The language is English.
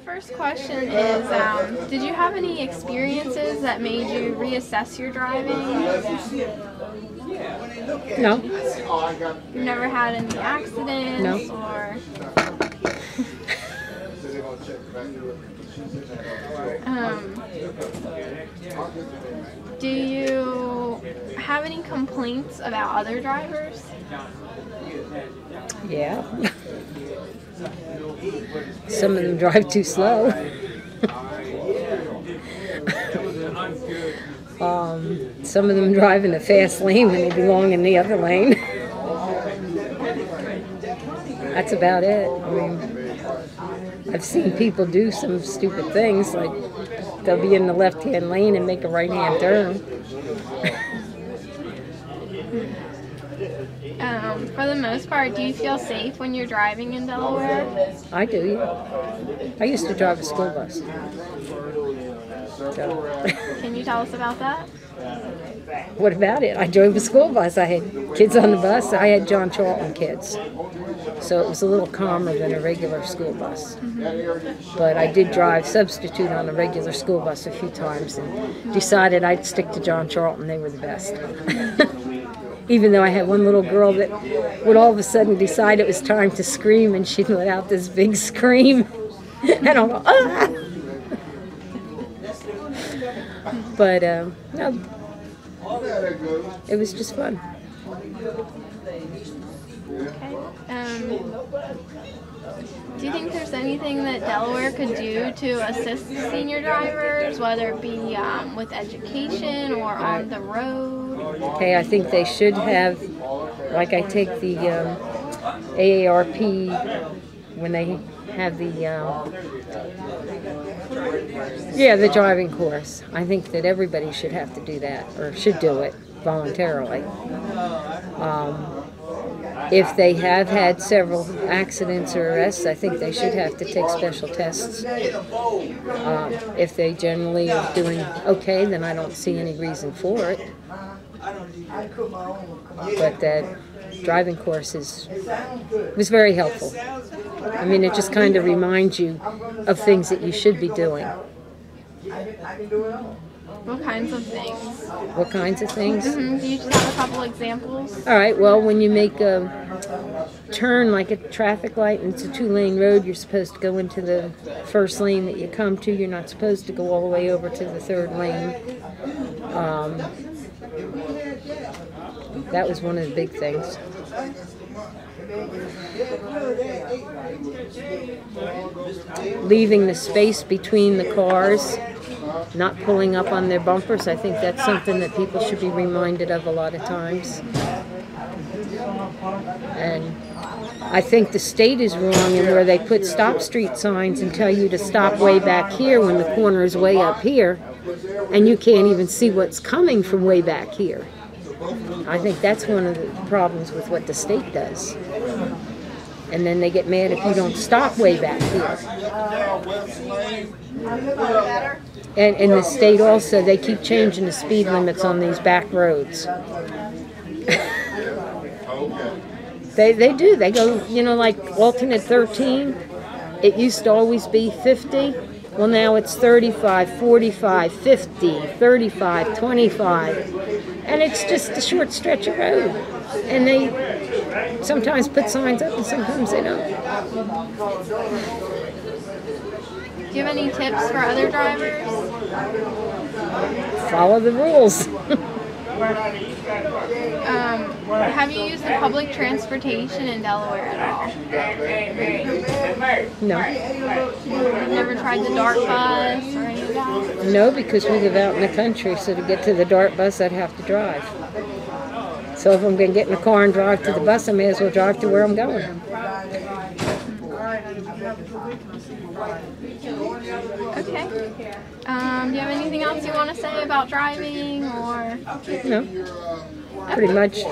first question is, did you have any experiences that made you reassess your driving? No. You've never had any accidents? No. Or do you have any complaints about other drivers? Yeah. Some of them drive too slow. Some of them drive in the fast lane when they belong in the other lane. That's about it. I mean, I've seen people do some stupid things, like they'll be in the left-hand lane and make a right-hand turn. For the most part, do you feel safe when you're driving in Delaware? I do, yeah. I used to drive a school bus. So. Can you tell us about that? What about it? I drove a school bus. I had kids on the bus. I had John Charlton kids. So it was a little calmer than a regular school bus. But I did drive substitute on a regular school bus a few times and decided I'd stick to John Charlton. They were the best. Even though I had one little girl that would all of a sudden decide it was time to scream, and she'd let out this big scream. And I'm like, ah! But, no, it was just fun. Okay. Do you think there's anything that Delaware could do to assist senior drivers, whether it be with education or on the road? Okay, I think they should have, like I take the AARP when they have the the driving course. I think that everybody should have to do that, or should do it voluntarily. If they have had several accidents or arrests, I think they should have to take special tests. If they generally are doing okay, then I don't see any reason for it. But that driving course was very helpful. I mean, it just kind of reminds you of things that you should be doing. What kinds of things? What kinds of things? Do you just have a couple examples? All right, well, when you make a turn like a traffic light and it's a two-lane road, you're supposed to go into the first lane that you come to. You're not supposed to go all the way over to the third lane. That was one of the big things. Leaving the space between the cars, not pulling up on their bumpers. I think that's something that people should be reminded of a lot of times. And I think the state is wrong in where they put stop street signs and tell you to stop way back here when the corner is way up here, and you can't even see what's coming from way back here. I think that's one of the problems with what the state does. And then they get mad if you don't stop way back here. And in the state also, they keep changing the speed limits on these back roads. They do. They go, you know, like alternate 13. It used to always be 50. Well, now it's 35, 45, 50, 35, 25. And it's just a short stretch of road. And they sometimes put signs up and sometimes they don't. Do you have any tips for other drivers? Follow the rules. Have you used the public transportation in Delaware at all? No. You've never tried the DART bus or any of that? No, because we live out in the country, so to get to the DART bus, I'd have to drive. So if I'm going to get in a car and drive to the bus, I may as well drive to where I'm going. Okay. Do you have anything else you want to say about driving, or? No. Pretty much